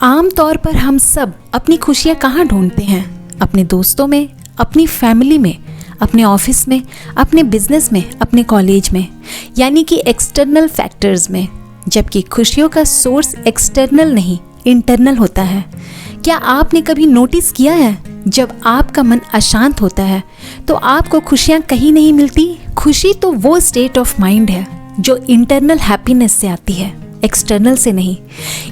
आम तौर पर हम सब अपनी खुशियाँ कहाँ ढूंढते हैं? अपने दोस्तों में, अपनी फैमिली में, अपने ऑफिस में, अपने बिजनेस में, अपने कॉलेज में, यानी कि एक्सटर्नल फैक्टर्स में। जबकि खुशियों का सोर्स एक्सटर्नल नहीं, इंटरनल होता है। क्या आपने कभी नोटिस किया है, जब आपका मन अशांत होता है तो आपको खुशियाँ कहीं नहीं मिलती? खुशी तो वो स्टेट ऑफ माइंड है जो इंटरनल हैप्पीनेस से आती है, एक्सटर्नल से नहीं।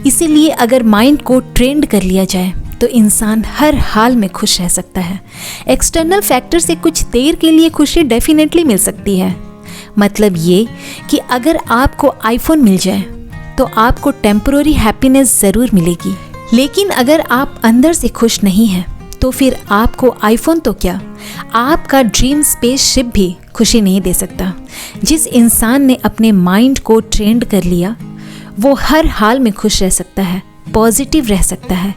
इसीलिए अगर माइंड को ट्रेंड कर लिया जाए तो इंसान हर हाल में खुश रह सकता है। एक्सटर्नल फैक्टर से कुछ देर के लिए खुशी डेफिनेटली मिल सकती है। मतलब ये कि अगर आपको आईफोन मिल जाए तो आपको टेम्पररी हैप्पीनेस ज़रूर मिलेगी, लेकिन अगर आप अंदर से खुश नहीं हैं तो फिर आपको आईफोन तो क्या, आपका ड्रीम स्पेसशिप भी खुशी नहीं दे सकता। जिस इंसान ने अपने माइंड को ट्रेंड कर लिया वो हर हाल में खुश रह सकता है, पॉजिटिव रह सकता है।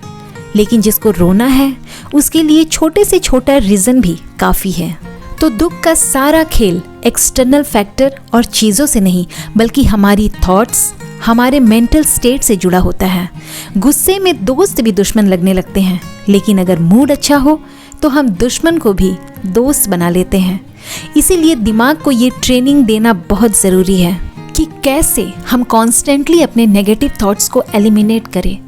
लेकिन जिसको रोना है उसके लिए छोटे से छोटा रीज़न भी काफ़ी है। तो दुख का सारा खेल एक्सटर्नल फैक्टर और चीज़ों से नहीं, बल्कि हमारी थॉट्स, हमारे मेंटल स्टेट से जुड़ा होता है। गुस्से में दोस्त भी दुश्मन लगने लगते हैं, लेकिन अगर मूड अच्छा हो तो हम दुश्मन को भी दोस्त बना लेते हैं। इसीलिए दिमाग को ये ट्रेनिंग देना बहुत ज़रूरी है कि कैसे हम कॉन्स्टेंटली अपने नेगेटिव थॉट्स को एलिमिनेट करें,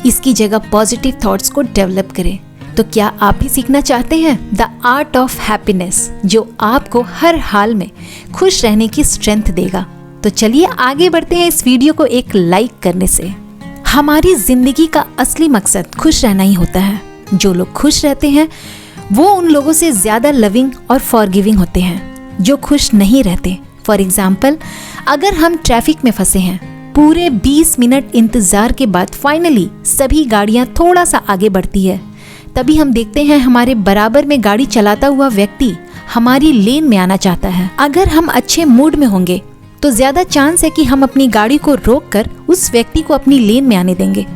इसकी जगह पॉजिटिव थॉट्स को डेवलप करें। तो क्या आप भी सीखना चाहते हैं द आर्ट ऑफ हैप्पीनेस, जो आपको हर हाल में खुश रहने की स्ट्रेंथ देगा? तो चलिए आगे बढ़ते हैं इस वीडियो को एक लाइक करने से। हमारी जिंदगी का असली मकसद खुश रहना ही होता है। जो लोग खुश रहते हैं वो उन लोगों से ज़्यादा लविंग और फॉरगिविंग होते हैं जो खुश नहीं रहते। फॉर एग्जाम्पल, अगर हम ट्रैफिक में फंसे हैं, पूरे 20 मिनट इंतज़ार के बाद फाइनली सभी गाड़ियाँ थोड़ा सा आगे बढ़ती है, तभी हम देखते हैं हमारे बराबर में गाड़ी चलाता हुआ व्यक्ति हमारी लेन में आना चाहता है। अगर हम अच्छे मूड में होंगे तो ज़्यादा चांस है कि हम अपनी गाड़ी को रोककर उस व्यक्ति को अपनी लेन में आने देंगे।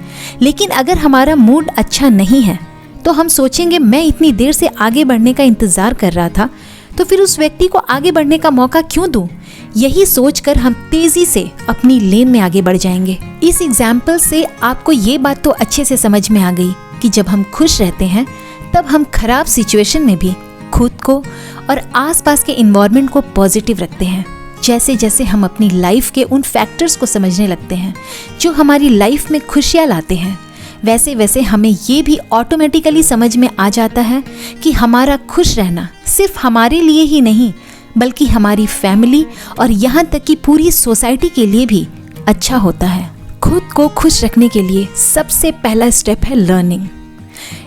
लेकिन अगर हमारा मूड अच्छा नहीं है तो हम सोचेंगे, मैं इतनी देर से आगे बढ़ने का इंतज़ार कर रहा था, तो फिर उस व्यक्ति को आगे बढ़ने का मौका क्यों दूं? यही सोचकर हम तेजी से अपनी लेन में आगे बढ़ जाएंगे। इस एग्जाम्पल से आपको ये बात तो अच्छे से समझ में आ गई कि जब हम खुश रहते हैं तब हम खराब सिचुएशन में भी खुद को और आसपास के इन्वायरमेंट को पॉजिटिव रखते हैं। जैसे जैसे हम अपनी लाइफ के उन फैक्टर्स को समझने लगते हैं जो हमारी लाइफ में खुशियाँ लाते हैं, वैसे वैसे हमें ये भी ऑटोमेटिकली समझ में आ जाता है कि हमारा खुश रहना सिर्फ हमारे लिए ही नहीं, बल्कि हमारी फैमिली और यहाँ तक कि पूरी सोसाइटी के लिए भी अच्छा होता है। खुद को खुश रखने के लिए सबसे पहला स्टेप है लर्निंग,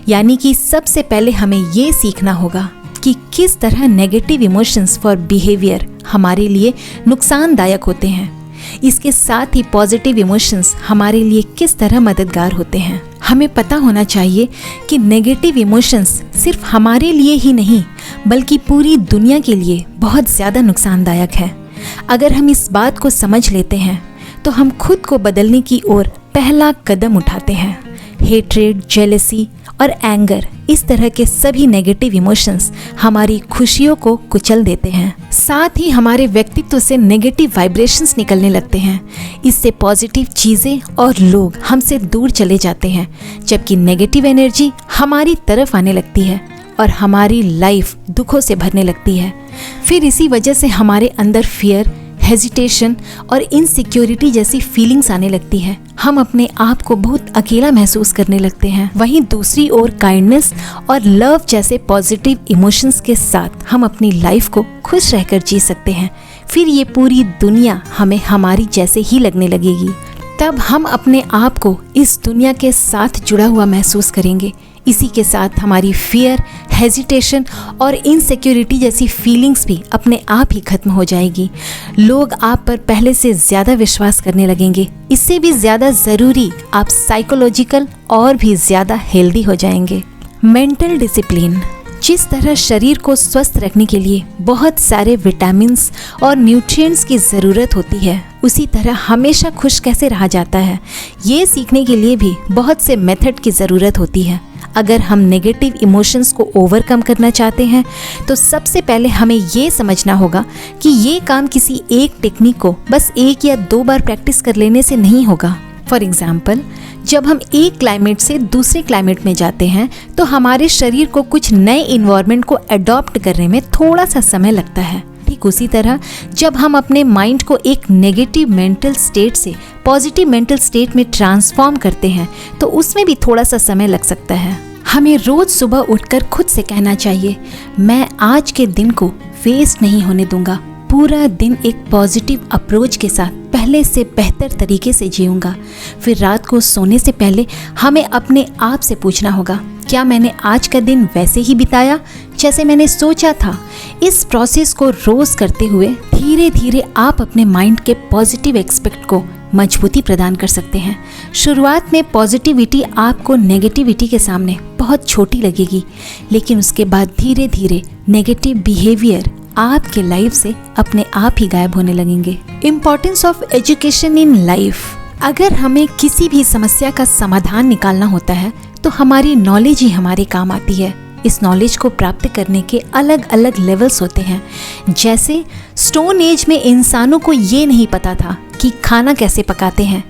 यानी कि सबसे पहले हमें ये सीखना होगा कि किस तरह नेगेटिव इमोशंस फॉर बिहेवियर हमारे लिए नुकसानदायक होते हैं। इसके साथ ही पॉजिटिव इमोशंस हमारे लिए किस तरह मददगार होते हैं। हमें पता होना चाहिए कि नेगेटिव इमोशंस सिर्फ हमारे लिए ही नहीं, बल्कि पूरी दुनिया के लिए बहुत ज़्यादा नुकसानदायक है। अगर हम इस बात को समझ लेते हैं तो हम खुद को बदलने की ओर पहला कदम उठाते हैं। हेट्रेड, जेलसी और एंगर, इस तरह के सभी नेगेटिव इमोशंस हमारी खुशियों को कुचल देते हैं। साथ ही हमारे व्यक्तित्व से नेगेटिव वाइब्रेशंस निकलने लगते हैं। इससे पॉजिटिव चीज़ें और लोग हमसे दूर चले जाते हैं, जबकि नेगेटिव एनर्जी हमारी तरफ आने लगती है और हमारी लाइफ दुखों से भरने लगती है। फिर इसी वजह से हमारे अंदर फियर, हेजिटेशन और इनसिक्योरिटी जैसी फीलिंग्स आने लगती है। हम अपने आप को बहुत अकेला महसूस करने लगते हैं। वहीं दूसरी ओर काइंडनेस और लव जैसे पॉजिटिव इमोशंस के साथ हम अपनी लाइफ को खुश रहकर जी सकते हैं। फिर ये पूरी दुनिया हमें हमारी जैसे ही लगने लगेगी। तब हम अपने आप को इस दुनिया के साथ जुड़ा हुआ महसूस करेंगे। इसी के साथ हमारी फियर, हेजिटेशन और इनसिक्योरिटी जैसी फीलिंग्स भी अपने आप ही खत्म हो जाएगी। लोग आप पर पहले से ज़्यादा विश्वास करने लगेंगे। इससे भी ज़्यादा ज़रूरी, आप साइकोलॉजिकल और भी ज़्यादा हेल्दी हो जाएंगे। मेंटल डिसिप्लिन, जिस तरह शरीर को स्वस्थ रखने के लिए बहुत सारे विटामिन्स और न्यूट्रिएंट्स की ज़रूरत होती है, उसी तरह हमेशा खुश कैसे रहा जाता है, ये सीखने के लिए भी बहुत से मेथड की ज़रूरत होती है। अगर हम नेगेटिव इमोशंस को ओवरकम करना चाहते हैं तो सबसे पहले हमें ये समझना होगा कि ये काम किसी एक टेक्निक को बस 1 या 2 बार प्रैक्टिस कर लेने से नहीं होगा। फॉर एग्जाम्पल, जब हम एक क्लाइमेट से दूसरे क्लाइमेट में जाते हैं तो हमारे शरीर को कुछ नए इन्वायरमेंट को अडॉप्ट करने में थोड़ा सा समय लगता है। ठीक उसी तरह जब हम अपने माइंड को एक नेगेटिव मेंटल स्टेट से पॉजिटिव मेंटल स्टेट में ट्रांसफॉर्म करते हैं तो उसमें भी थोड़ा सा समय लग सकता है। हमें रोज सुबह उठकर खुद से कहना चाहिए, मैं आज के दिन को वेस्ट नहीं होने दूंगा, पूरा दिन एक पॉजिटिव अप्रोच के साथ पहले से बेहतर तरीके से जीऊंगा। फिर रात को सोने से पहले हमें अपने आप से पूछना होगा, क्या मैंने आज का दिन वैसे ही बिताया जैसे मैंने सोचा था। इस प्रोसेस को रोज करते हुए धीरे धीरे आप अपने माइंड के पॉजिटिव एस्पेक्ट को मजबूती प्रदान कर सकते हैं। शुरुआत में पॉजिटिविटी आपको नेगेटिविटी के सामने बहुत छोटी लगेगी, लेकिन उसके बाद धीरे धीरे नेगेटिव बिहेवियर आपके लाइफ से अपने आप ही गायब होने लगेंगे। Importance of education in life. अगर हमें किसी भी समस्या का समाधान निकालना होता है तो हमारी नॉलेज ही हमारे काम आती है। इस नॉलेज को प्राप्त करने के अलग अलग लेवल्स होते हैं। जैसे स्टोन एज में इंसानों को ये नहीं पता था कि खाना कैसे पकाते हैं,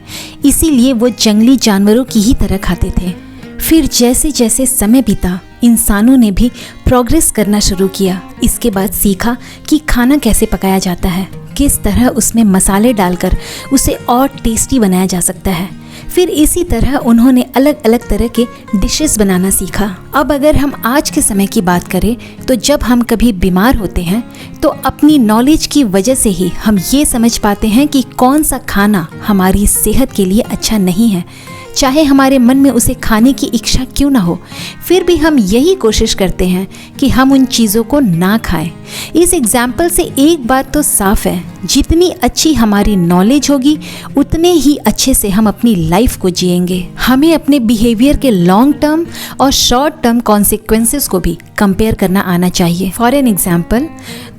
इसीलिए वो जंगली जानवरों की ही तरह खाते थे। फिर जैसे जैसे समय बीता इंसानों ने भी प्रोग्रेस करना शुरू किया। इसके बाद सीखा कि खाना कैसे पकाया जाता है, किस तरह उसमें मसाले डालकर उसे और टेस्टी बनाया जा सकता है। फिर इसी तरह उन्होंने अलग अलग तरह के डिशेस बनाना सीखा। अब अगर हम आज के समय की बात करें तो जब हम कभी बीमार होते हैं तो अपनी नॉलेज की वजह से ही हम ये समझ पाते हैं कि कौन सा खाना हमारी सेहत के लिए अच्छा नहीं है। चाहे हमारे मन में उसे खाने की इच्छा क्यों ना हो, फिर भी हम यही कोशिश करते हैं कि हम उन चीज़ों को ना खाएं। इस एग्जाम्पल से एक बात तो साफ है, जितनी अच्छी हमारी नॉलेज होगी उतने ही अच्छे से हम अपनी लाइफ को जिएंगे। हमें अपने बिहेवियर के लॉन्ग टर्म और शॉर्ट टर्म कॉन्सिक्वेंसेस को भी कंपेयर करना आना चाहिए। फॉर एन एग्जाम्पल,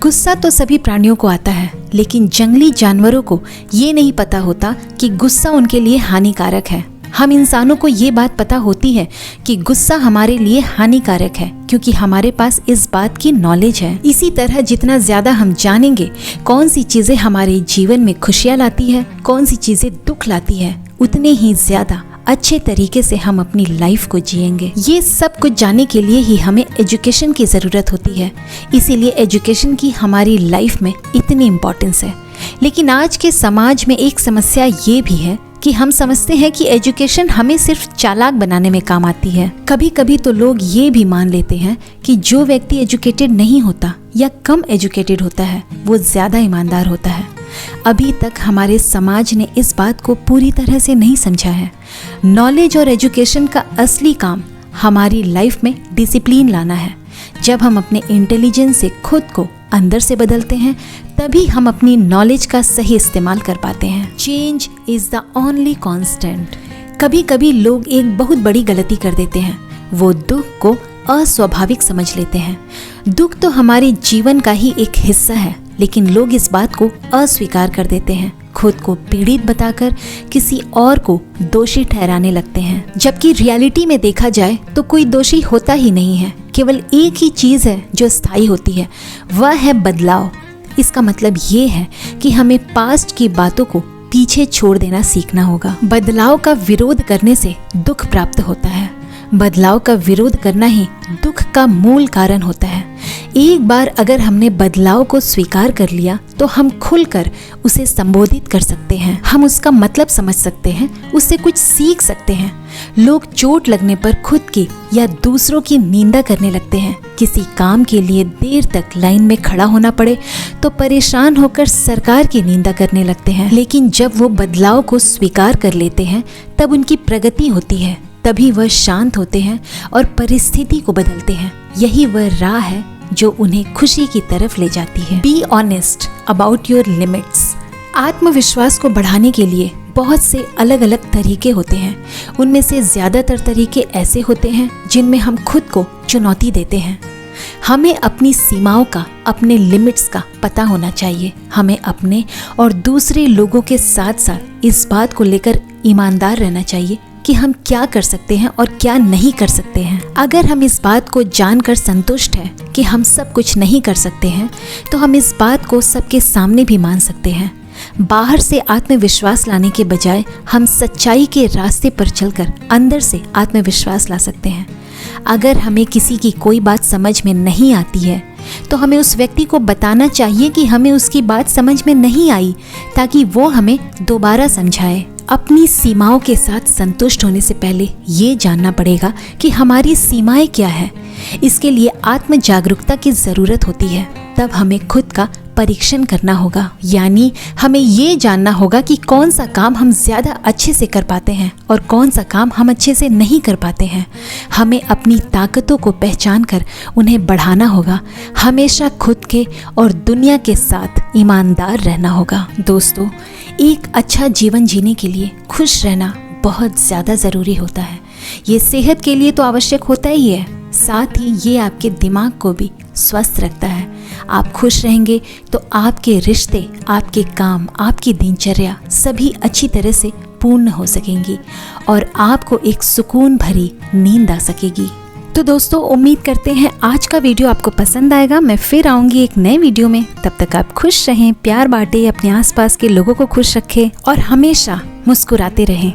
गुस्सा तो सभी प्राणियों को आता है, लेकिन जंगली जानवरों को ये नहीं पता होता कि गुस्सा उनके लिए हानिकारक है। हम इंसानों को ये बात पता होती है कि गुस्सा हमारे लिए हानिकारक है, क्योंकि हमारे पास इस बात की नॉलेज है। इसी तरह जितना ज्यादा हम जानेंगे कौन सी चीजें हमारे जीवन में खुशियाँ लाती है, कौन सी चीजें दुख लाती है, उतने ही ज्यादा अच्छे तरीके से हम अपनी लाइफ को जिएंगे। ये सब कुछ जानने के लिए ही हमें एजुकेशन की ज़रूरत होती है, इसीलिए एजुकेशन की हमारी लाइफ में इतनी इम्पोर्टेंस है। लेकिन आज के समाज में एक समस्या ये भी है कि हम समझते हैं कि एजुकेशन हमें सिर्फ चालाक बनाने में काम आती है। कभी कभी तो लोग ये भी मान लेते हैं कि जो व्यक्ति एजुकेटेड नहीं होता या कम एजुकेटेड होता है वो ज़्यादा ईमानदार होता है। अभी तक हमारे समाज ने इस बात को पूरी तरह से नहीं समझा है। नॉलेज और एजुकेशन का असली काम हमारी लाइफ में डिसिप्लिन लाना है। जब हम अपने इंटेलिजेंस से खुद को अंदर से बदलते हैं तभी हम अपनी नॉलेज का सही इस्तेमाल कर पाते हैं। Change is the only constant. कभी कभी लोग एक बहुत बड़ी गलती कर देते हैं, वो दुख को अस्वाभाविक समझ लेते हैं। दुख तो हमारे जीवन का ही एक हिस्सा है, लेकिन लोग इस बात को अस्वीकार कर देते हैं, खुद को पीड़ित बताकर किसी और को दोषी ठहराने लगते हैं। जबकि रियलिटी में देखा जाए तो कोई दोषी होता ही नहीं है। केवल एक ही चीज़ है जो स्थायी होती है, वह है बदलाव। इसका मतलब ये है कि हमें पास्ट की बातों को पीछे छोड़ देना सीखना होगा। बदलाव का विरोध करने से दुख प्राप्त होता है। बदलाव का विरोध करना ही दुख का मूल कारण होता है। एक बार अगर हमने बदलाव को स्वीकार कर लिया तो हम खुलकर उसे संबोधित कर सकते हैं, हम उसका मतलब समझ सकते हैं, उससे कुछ सीख सकते हैं। लोग चोट लगने पर खुद की या दूसरों की निंदा करने लगते हैं। किसी काम के लिए देर तक लाइन में खड़ा होना पड़े तो परेशान होकर सरकार की निंदा करने लगते हैं। लेकिन जब वो बदलाव को स्वीकार कर लेते हैं तब उनकी प्रगति होती है, तभी वह शांत होते हैं और परिस्थिति को बदलते हैं। यही वह राह है जो उन्हें खुशी की तरफ ले जाती है। Be honest about your limits. आत्मविश्वास को बढ़ाने के लिए बहुत से अलग अलग तरीके होते हैं। उनमें से ज़्यादातर तरीके ऐसे होते हैं जिनमें हम खुद को चुनौती देते हैं। हमें अपनी सीमाओं का, अपने लिमिट्स का पता होना चाहिए। हमें अपने और दूसरे लोगों के साथ साथ इस बात को लेकर ईमानदार रहना चाहिए कि हम क्या कर सकते हैं और क्या नहीं कर सकते हैं। अगर हम इस बात को जानकर संतुष्ट हैं कि हम सब कुछ नहीं कर सकते हैं तो हम इस बात को सबके सामने भी मान सकते हैं। बाहर से आत्मविश्वास लाने के बजाय हम सच्चाई के रास्ते पर चलकर अंदर से आत्मविश्वास ला सकते हैं। अगर हमें किसी की कोई बात समझ में नहीं आती है तो हमें उस व्यक्ति को बताना चाहिए कि हमें उसकी बात समझ में नहीं आई, ताकि वो हमें दोबारा समझाए। अपनी सीमाओं के साथ संतुष्ट होने से पहले ये जानना पड़ेगा कि हमारी सीमाएं क्या है। इसके लिए आत्म जागरूकता की ज़रूरत होती है। तब हमें खुद का परीक्षण करना होगा, यानी हमें ये जानना होगा कि कौन सा काम हम ज़्यादा अच्छे से कर पाते हैं और कौन सा काम हम अच्छे से नहीं कर पाते हैं। हमें अपनी ताकतों को पहचान कर उन्हें बढ़ाना होगा। हमेशा खुद के और दुनिया के साथ ईमानदार रहना होगा। दोस्तों, एक अच्छा जीवन जीने के लिए खुश रहना बहुत ज़्यादा ज़रूरी होता है। ये सेहत के लिए तो आवश्यक होता ही है, साथ ही ये आपके दिमाग को भी स्वस्थ रखता है। आप खुश रहेंगे तो आपके रिश्ते, आपके काम, आपकी दिनचर्या सभी अच्छी तरह से पूर्ण हो सकेंगी और आपको एक सुकून भरी नींद आ सकेगी। तो दोस्तों, उम्मीद करते हैं आज का वीडियो आपको पसंद आएगा। मैं फिर आऊँगी एक नए वीडियो में। तब तक आप खुश रहें, प्यार बांटें, अपने आसपास के लोगों को खुश रखें और हमेशा मुस्कुराते रहें,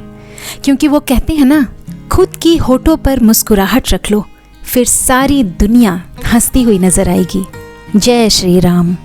क्योंकि वो कहते हैं ना, खुद की होठों पर मुस्कुराहट रख लो, फिर सारी दुनिया हंसती हुई नजर आएगी। जय श्री राम।